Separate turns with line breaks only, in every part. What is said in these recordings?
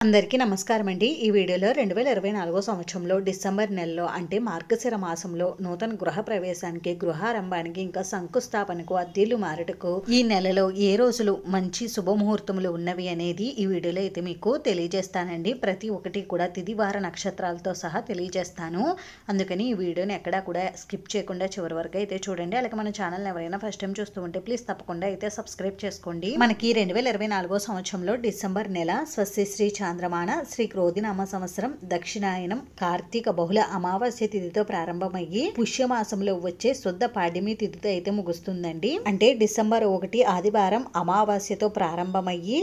అందరికీ నమస్కారం అండి. ఈ వీడియోలో 2024 సంవత్సరంలో డిసెంబర్ నెలలో అంటే మార్గశిర మాసంలో నూతన గృహ ప్రవేశానికి, గృహారంభానికి, ఇంకా శంకుస్థాపనకు, అద్దెలు మారటకు ఈ నెలలో ఏ రోజులు మంచి శుభముహూర్తములు ఉన్నవి అనేది ఈ వీడియోలో అయితే మీకు తెలియజేస్తానండి. ప్రతి ఒక్కటి కూడా తిథి వార నక్షత్రాలతో సహా తెలియజేస్తాను. అందుకని ఈ వీడియోని ఎక్కడా కూడా స్కిప్ చేయకుండా చివరి వరకు అయితే చూడండి. అలాగే మన ఛానల్ని ఎవరైనా ఫస్ట్ టైం చూస్తూ ఉంటే ప్లీజ్ తప్పకుండా అయితే సబ్స్క్రైబ్ చేసుకోండి. మనకి 2024 సంవత్సరంలో డిసెంబర్ నెల స్వస్తిశ్రీ చాంద్రమాన శ్రీ క్రోధినామ సంవత్సరం దక్షిణాయనం కార్తీక బహుళ అమావాస్య తిథితో ప్రారంభమయ్యి పుష్యమాసంలో వచ్చే శుద్ధ పాడ్యమి తిథితో అయితే ముగుస్తుందండి. అంటే డిసెంబర్ 1 ఆదివారం అమావాస్యతో ప్రారంభమయ్యి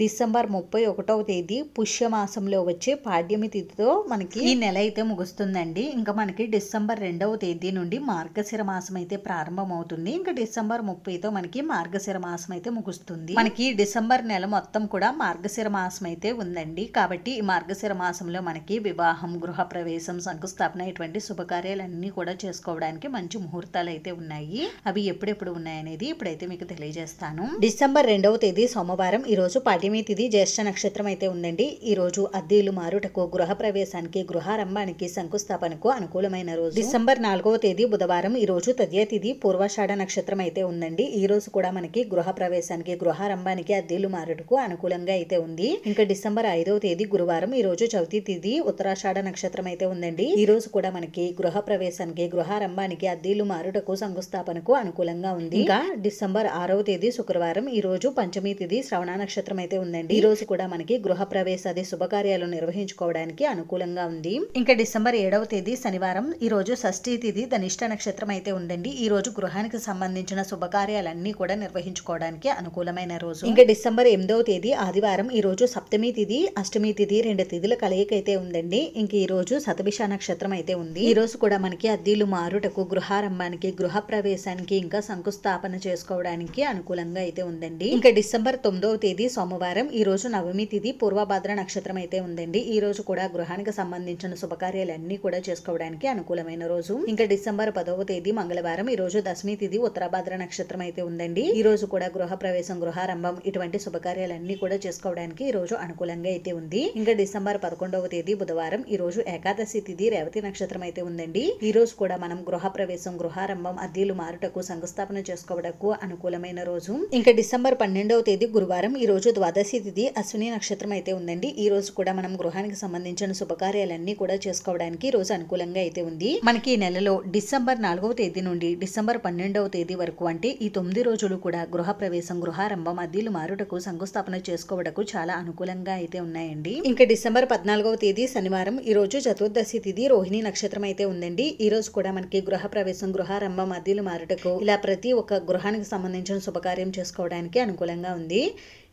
డిసెంబర్ 31వ తేదీ పుష్యమాసంలో వచ్చే పాడ్యమి తిథితో మనకి ఈ నెల అయితే ముగుస్తుందండి. ఇంకా మనకి డిసెంబర్ 2వ తేదీ నుండి మార్గశిర మాసం అయితే ప్రారంభమవుతుంది. ఇంకా డిసెంబర్ 30తో మనకి మార్గశిర మాసం అయితే ముగుస్తుంది. మనకి డిసెంబర్ నెల మొత్తం కూడా మార్గశిర మాసం అయితే ఉందండి. కాబట్టి ఈ మార్గశిర మాసంలో మనకి వివాహం, గృహ ప్రవేశం, శంకుస్థాపన ఇటువంటి శుభకార్యాలన్నీ కూడా చేసుకోవడానికి మంచి ముహూర్తాలు అయితే ఉన్నాయి. అవి ఎప్పుడెప్పుడు ఉన్నాయనేది ఇప్పుడైతే మీకు తెలియజేస్తాను. డిసెంబర్ 2వ తేదీ సోమవారం ఈ రోజు పాడ్యమి తిథి జ్యేష్ఠ నక్షత్రం అయితే ఉందండి. ఈ రోజు అద్దెలు మారుటకు, గృహ ప్రవేశానికి, గృహారంభానికి, శంకుస్థాపనకు అనుకూలమైన రోజు. డిసెంబర్ 4వ తేదీ బుధవారం ఈ రోజు తదియ తిథి పూర్వాషాఢ నక్షత్రం అయితే ఉందండి. ఈ రోజు కూడా మనకి గృహ ప్రవేశానికి, గృహారంభానికి, అద్దెలు మారుటకు అనుకూలంగా అయితే ఉంది. ఇంకా డిసెంబర్ 5వ తేదీ గురువారం ఈ రోజు చవితి తిథి ఉత్తరాషాఢ నక్షత్రం అయితే ఉందండి. ఈ రోజు కూడా మనకి గృహ ప్రవేశానికి, గృహారంభానికి, అద్దెలు మారుటకు, శంకుస్థాపనకు అనుకూలంగా ఉంది. ఇంకా డిసెంబర్ 6వ తేదీ శుక్రవారం ఈ రోజు పంచమి తిథి శ్రవణ నక్షత్రం అయితే ఉందండి. ఈ రోజు కూడా మనకి గృహ ప్రవేశాది శుభకార్యాలు నిర్వహించుకోవడానికి అనుకూలంగా ఉంది. ఇంకా డిసెంబర్ 7వ తేదీ శనివారం ఈ రోజు షష్ఠి తిథి ధనిష్ట నక్షత్రం అయితే ఉందండి. ఈ రోజు గృహానికి సంబంధించిన శుభకార్యాలన్నీ కూడా నిర్వహించుకోవడానికి అనుకూలమైన రోజు. ఇంకా డిసెంబర్ 8వ తేదీ ఆదివారం ఈ రోజు సప్తమి తిథి, అష్టమి తిథి రెండు తిథుల కలయిక అయితే ఉందండి. ఇంక ఈ రోజు శతభిష నక్షత్రం అయితే ఉంది. ఈ రోజు కూడా మనకి అద్దెలు మారుటకు, గృహారంభానికి, గృహ ప్రవేశానికి, ఇంకా శంకుస్థాపన చేసుకోవడానికి అనుకూలంగా అయితే ఉందండి. ఇంకా డిసెంబర్ 9వ తేదీ సోమవారం ఈ రోజు నవమి తిథి పూర్వభాద్ర నక్షత్రం అయితే ఉందండి. ఈ రోజు కూడా గృహానికి సంబంధించిన శుభకార్యాలన్నీ కూడా చేసుకోవడానికి అనుకూలమైన రోజు. ఇంకా డిసెంబర్ 10వ తేదీ మంగళవారం ఈ రోజు దశమి తిథి ఉత్తరభాద్ర నక్షత్రం అయితే ఉందండి. ఈ రోజు కూడా గృహ ప్రవేశం, గృహారంభం ఇటువంటి శుభకార్యాలన్నీ కూడా చేసుకోవడానికి ఈ రోజు అనుకూలంగా అయితే ఉంది. ఇంకా డిసెంబర్ 11వ తేదీ బుధవారం ఈ రోజు ఏకాదశి తిథి రేవతి నక్షత్రం అయితే ఉందండి. ఈ రోజు కూడా మనం గృహ ప్రవేశం, గృహారంభం, అద్దెలు మారుటకు, శంకుస్థాపన చేసుకోవడానికి అనుకూలమైన రోజు. ఇంకా డిసెంబర్ 12వ తేదీ గురువారం ఈ రోజు ద్వాదశి తిథి అశ్విని నక్షత్రం అయితే ఉందండి. ఈ రోజు కూడా మనం గృహానికి సంబంధించిన శుభకార్యాలన్నీ కూడా చేసుకోవడానికి ఈ రోజు అనుకూలంగా అయితే ఉంది. మనకి ఈ నెలలో డిసెంబర్ 4వ తేదీ నుండి డిసెంబర్ 12వ తేదీ వరకు అంటే ఈ 9 రోజులు కూడా గృహ ప్రవేశం, గృహారంభం, అద్దెలు మారుటకు, శంకుస్థాపన చేసుకోవడానికి చాలా అనుకూలంగా అయితే ఉన్నాయండి. ఇంకా డిసెంబర్ 14వ తేదీ శనివారం ఈ రోజు చతుర్దశి తిథి రోహిణి నక్షత్రం అయితే ఉందండి. ఈ రోజు కూడా మనకి గృహ ప్రవేశం, గృహారంభం, అద్దెలు మారుటకు ఇలా ప్రతి ఒక్క గృహానికి సంబంధించిన శుభకార్యం చేసుకోవడానికి అనుకూలంగా ఉంది.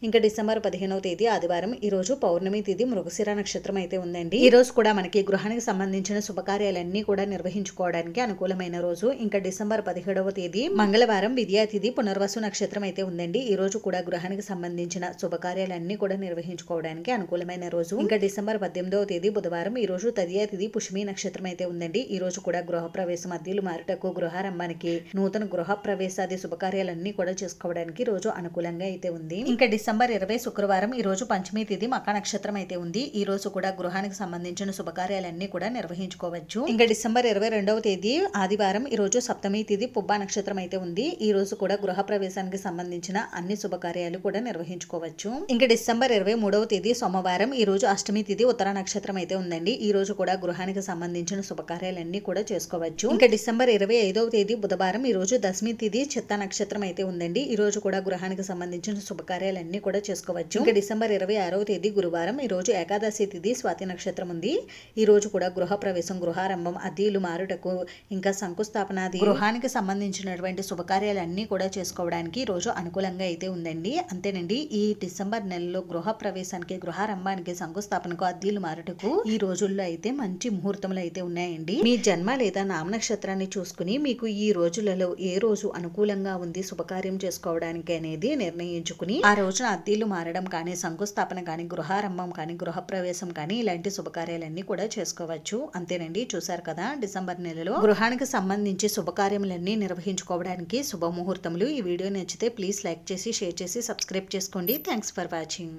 ఇంకా డిసెంబర్ 15వ తేదీ ఆదివారం ఈ రోజు పౌర్ణమి తిథి మృగశిర నక్షత్రం అయితే ఉందండి. ఈ రోజు కూడా మనకి గృహానికి సంబంధించిన శుభకార్యాలన్నీ కూడా నిర్వహించుకోవడానికి అనుకూలమైన రోజు. ఇంకా డిసెంబర్ 17వ తేదీ మంగళవారం విద్యా తిథి పునర్వసు నక్షత్రం అయితే ఉందండి. ఈ రోజు కూడా గృహానికి సంబంధించిన శుభకార్యాలన్నీ కూడా నిర్వహించుకోవడానికి అనుకూలమైన రోజు. ఇంకా డిసెంబర్ 18వ తేదీ బుధవారం ఈ రోజు తదియ తిథి పుష్మి నక్షత్రం అయితే ఉందండి. ఈ రోజు కూడా గృహ ప్రవేశం, అద్దెలు మారుటకు, గృహారంభానికి, నూతన గృహ ప్రవేశాది శుభకార్యాలన్నీ కూడా చేసుకోవడానికి రోజు అనుకూలంగా అయితే ఉంది. ఇంకా డిసెంబర్ 20 శుక్రవారం ఈ రోజు పంచమి తిథి మక నక్షత్రం అయితే ఉంది. ఈ రోజు కూడా గృహానికి సంబంధించిన శుభకార్యాలన్నీ కూడా నిర్వహించుకోవచ్చు. ఇంకా డిసెంబర్ 22వ తేదీ ఆదివారం ఈ రోజు సప్తమి తిథి పుబ్బ నక్షత్రం అయితే ఉంది. ఈ రోజు కూడా గృహ ప్రవేశానికి సంబంధించిన అన్ని శుభకార్యాలు కూడా నిర్వహించుకోవచ్చు. ఇంకా డిసెంబర్ 23వ తేదీ సోమవారం ఈ రోజు అష్టమి తిథి ఉత్తర నక్షత్రం అయితే ఉందండి. ఈ రోజు కూడా గృహానికి సంబంధించిన శుభకార్యాలన్నీ కూడా చేసుకోవచ్చు. ఇంకా డిసెంబర్ 25వ తేదీ బుధవారం ఈ రోజు దశమి తిథి చిత్త నక్షత్రం అయితే ఉందండి. ఈ రోజు కూడా గృహానికి సంబంధించిన శుభకార్యాలన్నీ కూడా చేసుకోవచ్చు. ఇంకా డిసెంబర్ 26వ తేదీ గురువారం ఈ రోజు ఏకాదశి తిథి స్వాతి నక్షత్రం ఉంది. ఈ రోజు కూడా గృహ ప్రవేశం, గృహారంభం, అద్దెలు మారుటకు, ఇంకా శంకుస్థాపనాది గృహానికి సంబంధించినటువంటి శుభకార్యాలన్నీ కూడా చేసుకోవడానికి ఈ రోజు అనుకూలంగా అయితే ఉందండి. అంతేనండి, ఈ డిసెంబర్ నెలలో గృహ ప్రవేశానికి, గృహారంభానికి, శంకుస్థాపనకు, అద్దెలు మారుటకు ఈ రోజుల్లో అయితే మంచి ముహూర్తములు అయితే ఉన్నాయండి. మీ జన్మ లేదా నామ నక్షత్రాన్ని చూసుకుని మీకు ఈ రోజులలో ఏ రోజు అనుకూలంగా ఉంది శుభకార్యం చేసుకోవడానికి అనేది నిర్ణయించుకుని ఆ రోజున అద్దెలు మారడం కానీ, శంకుస్థాపన కానీ, గృహారంభం కానీ, గృహప్రవేశం కానీ ఇలాంటి శుభకార్యాలన్నీ కూడా చేసుకోవచ్చు. అంతేనండి, చూసారు కదా డిసెంబర్ నెలలో గృహానికి సంబంధించి శుభకార్యములన్నీ నిర్వహించుకోవడానికి శుభముహూర్తములు. ఈ వీడియో నచ్చితే ప్లీజ్ లైక్ చేసి, షేర్ చేసి, సబ్స్క్రైబ్ చేసుకోండి. Thanks for watching.